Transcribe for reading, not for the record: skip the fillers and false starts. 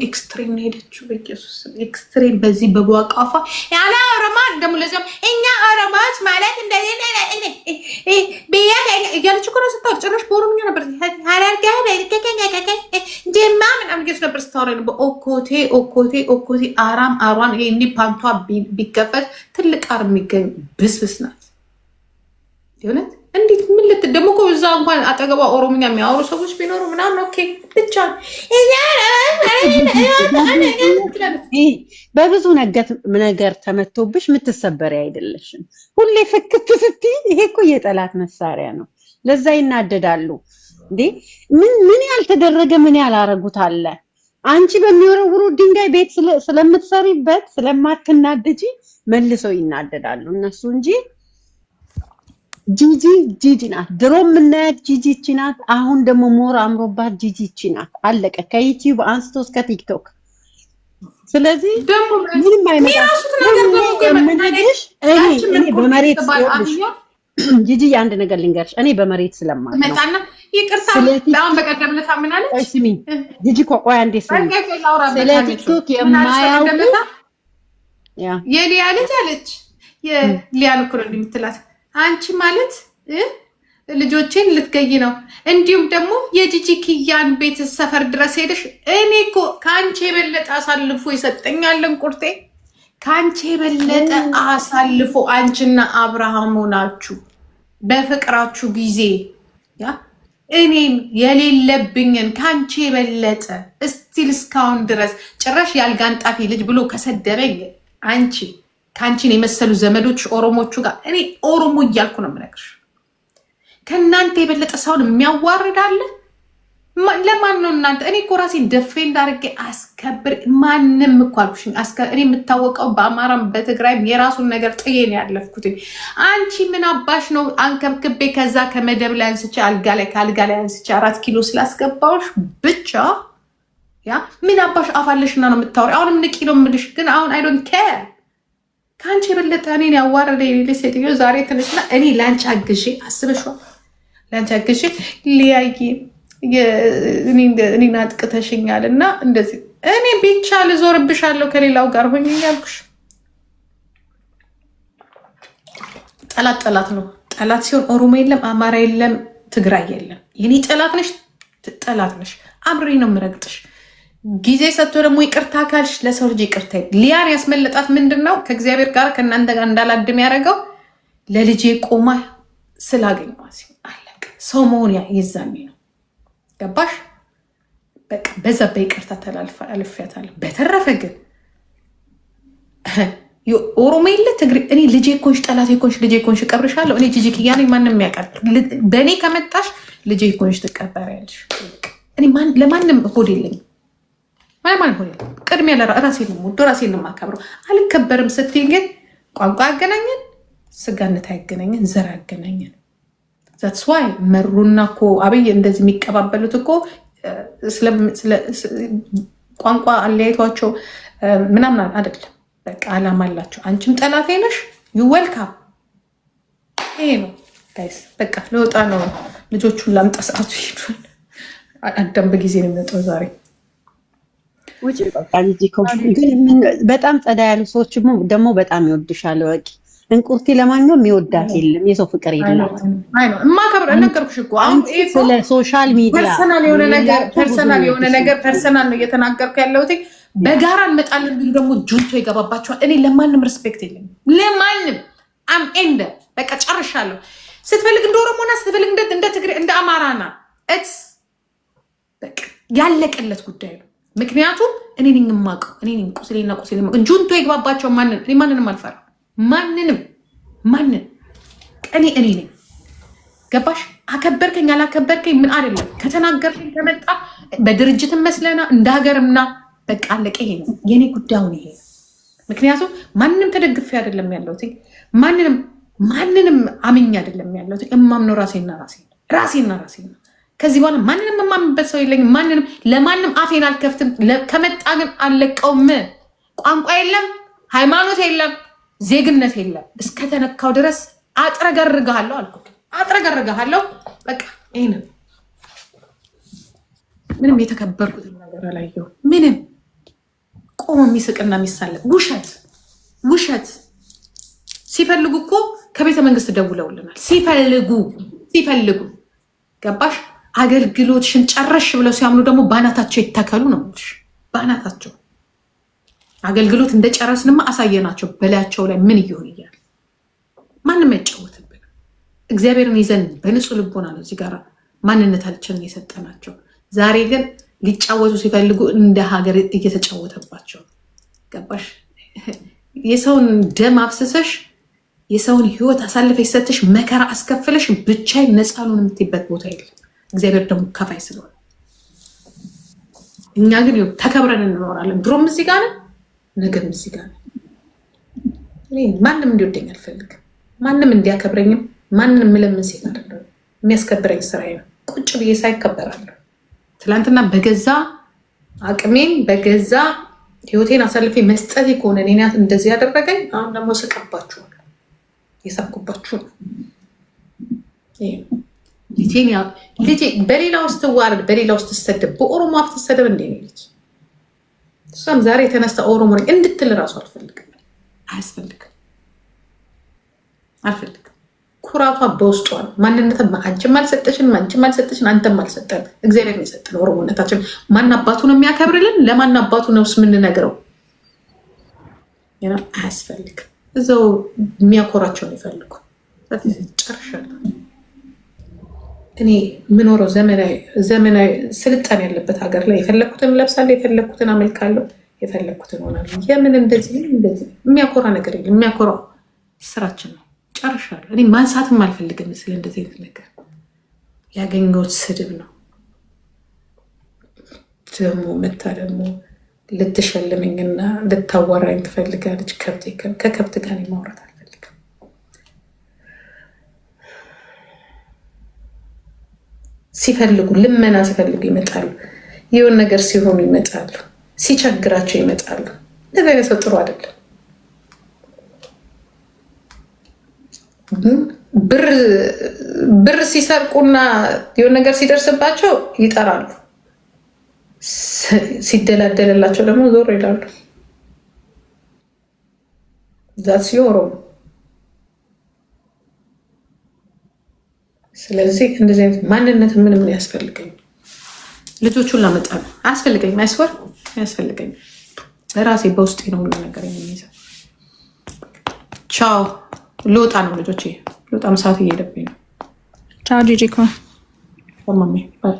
ኤክስትሪም ሄደችው በኢየሱስ ኤክስትሪም በዚህ በቧቃፋ ያለ አረማ ደሙ ለዚያም እኛ አረማች ማለት እንደዚህ ቢያ እያለች እኮ ነው ስታወር። ጭራሽ በኦሮምኛ ነበር ሀረርጋ ጀማ ምናምን እያለች ነበር ስታወር። በኦኮቴ ኦኮቴ ኦኮቴ አራም አሯን ይሄ እንዲህ ፓንቷ ቢከፈት ትልቅ አር የሚገኝ ብስብስ ናት የሆነት። እንዴት ምን ደግሞ እኮ እዛ እንኳን አጠገቧ ኦሮምኛ የሚያወሩ ሰዎች ቢኖሩ ምናምን ኦኬ ብቻ በብዙ ነገር ተመቶብሽ የምትሰበሪ አይደለሽም። ሁሌ ፍክት ስትይ ይሄ እኮ የጠላት መሳሪያ ነው። ለዛ ይናደዳሉ እንዴ። ምን ያልተደረገ ምን ያላረጉት አለ። አንቺ በሚወረውሩ ድንጋይ ቤት ስለምትሰሪበት ስለማትናደጂ መልሰው ይናደዳሉ እነሱ እንጂ ጂጂ ናት። ድሮ የምናያት ጂጂ ናት። አሁን ደግሞ ሞር አምሮባት ጂጂ ናት። አለቀ። ከዩቲዩብ አንስቶ እስከ ቲክቶክ። ስለዚህ ምንም አይመጣም። እኔ በመሬት ጂጂ አንድ ነገር ልንገርሽ፣ እኔ በመሬት ስለማት ነው። ይቅርታ አሁን በቀደም ለታ ምን አለች? እሺ ስሚ ጂጂ ቆይ አንዴ ስሚ። ስለ ቲክቶክ የማያውቁ የሊያ ልጅ አለች። የሊያን እኮ ነው የምትላት አንቺ ማለት ልጆቼን ልትገይ ነው። እንዲሁም ደግሞ የጂጂ ኪያን ቤት ሰፈር ድረስ ሄደሽ እኔ እኮ ከአንቺ የበለጠ አሳልፎ ይሰጠኛለን ቁርጤ ከአንቺ የበለጠ አሳልፎ አንቺና አብርሃም ሆናችሁ በፍቅራችሁ ጊዜ ያ እኔም የሌለብኝን ከአንቺ የበለጠ እስቲል እስካሁን ድረስ ጭራሽ ያልጋንጣፊ ልጅ ብሎ ከሰደበኝ አንቺ ከአንቺን የመሰሉ ዘመዶች ኦሮሞቹ ጋር እኔ ኦሮሞ እያልኩ ነው የምነግርሽ። ከእናንተ የበለጠ ሰውን የሚያዋርዳለ ለማን ነው እናንተ? እኔ እኮ ራሴን ደፌንድ አድርጌ አስከብር ማንም እኮ አልኩሽኝ። እኔ የምታወቀው በአማራም በትግራይም የራሱን ነገር ጥዬ ነው ያለፍኩት። አንቺ ምን አባሽ ነው አንከብክቤ ከዛ ከመደብ ላይ አንስቼ ከአልጋ ላይ አንስቼ 4 ኪሎ ስላስገባዎች ብቻ ያ ምን አባሽ አፋለሽና ነው የምታወሪ? አሁንም ንቂ ነው የምልሽ። ግን አሁን አይ ዶንት ኬር ከአንቺ የበለጠ እኔን ያዋረደ የሌለ ሴትዮ ዛሬ ትንሽና እኔ ለአንቺ አግዤ አስበሽዋል። ለአንቺ አግዤ ሊያይ እኔን አጥቅተሽኛል እና እንደዚህ እኔ ብቻ ልዞርብሻለሁ ከሌላው ጋር ሆኜ ያልኩሽ። ጠላት ነው። ጠላት ሲሆን ኦሮሞ የለም፣ አማራ የለም፣ ትግራይ የለም። የኔ ጠላት ነሽ፣ ጠላት ነሽ። አብሬ ነው የምረግጥሽ። ጊዜ ሰጥቶ ደግሞ ይቅርታ ካልሽ ለሰው ልጅ ይቅርታ። ሊያን ያስመለጣት ምንድን ነው? ከእግዚአብሔር ጋር ከእናንተ ጋር እንዳላድም ያደረገው ለልጄ ቆማ ስላገኘኋት አለቀ። ሰው መሆን የዛኔ ነው። ገባሽ? በቃ በዛ በይቅርታ ተላልፋ አልፌያታለሁ። በተረፈ ግን ኦሮሞ የለ ትግሪ እኔ ልጄ ኮንሽ ጠላት ኮንሽ ልጄ ኮንሽ እቀብርሻለሁ። እኔ ጂጂ ኪያ ነኝ። ማንም ያውቃል። በእኔ ከመጣሽ ልጄ ኮንሽ ትቀበሪያለሽ። እኔ ለማንም ሆድ የለኝም። ቅድሚያ ራሴን ነው ወዶ ራሴን ነው የማከብረው። አልከበርም ስትይ ግን ቋንቋ ያገናኘን፣ ስጋነት ያገናኘን፣ ዘር ያገናኘን። ዛትስ ዋይ መሩና እኮ አብይ እንደዚህ የሚቀባበሉት እኮ ቋንቋ አለያይቷቸው ምናምን አይደለም። በቃ አላማ አላቸው። አንቺም ጠላቴ ነሽ ዩዌልካም። ይሄ ነው ጋይስ። በቃ ለወጣ ነው። ልጆቹን ላምጣ፣ ሰዓቱ ይሄዳል። አዳም በጊዜ ነው የሚወጣው ዛሬ። በጣም ጸዳ ያሉ ሰዎች ደግሞ በጣም ይወድሻል። ወቂ እንቁርቲ ለማንኛውም የሚወዳት የለም፣ የሰው ፍቅር የላትም። እማከብር ነገርኩሽ እኮ አሁን ስለ ሶሻል ሚዲያ ፐርሰናል ነው እየተናገርኩ ያለሁት። በጋራ እንመጣለን ቢሉ ደግሞ ጁንቶ ይገባባቸዋል። እኔ ለማንም ሪስፔክት የለኝም፣ ለማንም አም ኤንድ በቃ ጨርሻለሁ። ስትፈልግ እንደ ኦሮሞና ስትፈልግ እንደ ትግሬ እንደ አማራና እትስ በቃ ያለቀለት ጉዳይ ነው። ምክንያቱም እኔ ነኝ የማውቀው፣ እኔ ነኝ ቁስሌና ቁስሌ ጁንቶ ይግባባቸው። ማንንም አልፈራም። ማንን እኔ ነኝ። ገባሽ? አከበርከኝ አላከበርከኝ ምን አይደለም። ከተናገርከኝ ከመጣ በድርጅትም መስለና እንደ ሀገርምና በቃ አለቀ። ይሄ ነው የኔ ጉዳዩን ይሄ ነው። ምክንያቱም ማንንም ተደግፌ አይደለም ያለሁት፣ ማንንም አምኜ አይደለም ያለሁት። እማምነው ራሴና ራሴ ነው። ከዚህ በኋላ ማንንም የማምንበት ሰው የለኝም። ለማንም አፌን አልከፍትም። ከመጣ ግን አልለቀውም። ቋንቋ የለም፣ ሃይማኖት የለም፣ ዜግነት የለም። እስከተነካው ድረስ አጥረገርግሃለሁ አልኩት። አጥረገርግሃለሁ በቃ ይሄን ምንም የተከበርኩት ነገር አላየሁም። ምንም በኦሮሞ የሚስቅና የሚሳለቅ ውሸት። ሲፈልጉ እኮ ከቤተ መንግስት ደውለውልናል። ሲፈልጉ ገባሽ? አገልግሎትሽን ጨረሽ ብለው ሲያምኑ ደግሞ ባናታቸው ይተከሉ ነው የምልሽ። ባናታቸው አገልግሎት እንደጨረስንማ አሳየናቸው በላያቸው ላይ ምን እየሆን እያለ ማንም አይጫወትብን። እግዚአብሔርን ይዘን በንጹህ ልቦና ነው እዚህ ጋር ማንነታችንን የሰጠናቸው። ዛሬ ግን ሊጫወቱ ሲፈልጉ እንደ ሀገር እየተጫወተባቸው ገባሽ? የሰውን ደም አፍስሰሽ የሰውን ህይወት አሳልፈሽ ሰጥተሽ መከራ አስከፍለሽ ብቻዬን ነፃኑን የምትይበት ቦታ የለም። እግዚአብሔር ደግሞ ከፋይ ስለሆነ እኛ ግን ተከብረን እንኖራለን። ድሮም እዚህ ጋር ነን፣ ነገም እዚህ ጋር ነን። ማንም እንዲወደኝ አልፈልግም። ማንም እንዲያከብረኝም ማንም ምለምን ሴት አይደለም። የሚያስከብረኝ ስራዬ ነው። ቁጭ ብዬ ሳይከበራለሁ። ትላንትና በገዛ አቅሜን በገዛ ህይወቴን አሳልፌ መስጠት ከሆነ እኔ እንደዚህ ያደረገኝ፣ አሁን ደግሞ ስቀባችኋለሁ። የሳኩባችሁ ነው። ልጄ በሌላ ውስጥ ትዋረድ፣ በሌላ ውስጥ ትሰደብ፣ በኦሮሞ አፍ ትሰደብ እንዴ ልጅ። እሷም ዛሬ የተነሳ ኦሮሞ ነኝ እንድትል እራሱ አልፈልግም። አያስፈልግም፣ አልፈልግም። ኩራቷ በውስጧ ነው። ማንነት አንቺም አልሰጠሽን፣ አንተም አልሰጠን። እግዚአብሔር ነው የሰጠን ኦሮሞነታችን። ማን አባቱ ነው የሚያከብርልን? ለማን አባቱ ነው የምንነግረው? አያስፈልግም። እዛው የሚያኮራቸውን ይፈልጉ። ጨርሻለሁ። እኔ የምኖረው ዘመናዊ ስልጣን ያለበት ሀገር ላይ የፈለግኩትን እለብሳለሁ፣ የፈለግኩትን አመልካለሁ፣ የፈለግኩትን ሆናለሁ። የምን እንደዚህ የሚያኮራ ነገር የለም። የሚያኮራው ስራችን ነው። ጨርሻለሁ። እኔ ማንሳትም አልፈልግም ስለ እንደዚህ አይነት ነገር። ያገኘሁት ስድብ ነው። ደግሞ መታ ደግሞ ልትሸልመኝና ልታዋራኝ ትፈልጋለች። ከከብት ጋር ማውራት አልፈልግም። ሲፈልጉ ልመና ሲፈልጉ ይመጣሉ። የሆን ነገር ሲሆኑ ይመጣሉ። ሲቸግራቸው ይመጣሉ። እንደዚህ አይነት ሰው ጥሩ አይደለም። ብር ሲሰርቁና የሆን ነገር ሲደርስባቸው ይጠራሉ። ሲደላደልላቸው ደግሞ ዞር ይላሉ። ዛት ሲኦሮሞ። ስለዚህ እንደዚህ አይነት ማንነት ምንም ያስፈልገኝ ልጆቹን ላመጣ ነው። አያስፈልገኝም። አይስወር አያስፈልገኝም። ራሴ በውስጤ ነው ሁሉ ነገር የሚይዘው። ቻው። ልወጣ ነው ልጆቼ፣ ልወጣ። ሰዓት እየሄደብኝ ነው። ቻው ጂጂኮ። ማሜ ባይ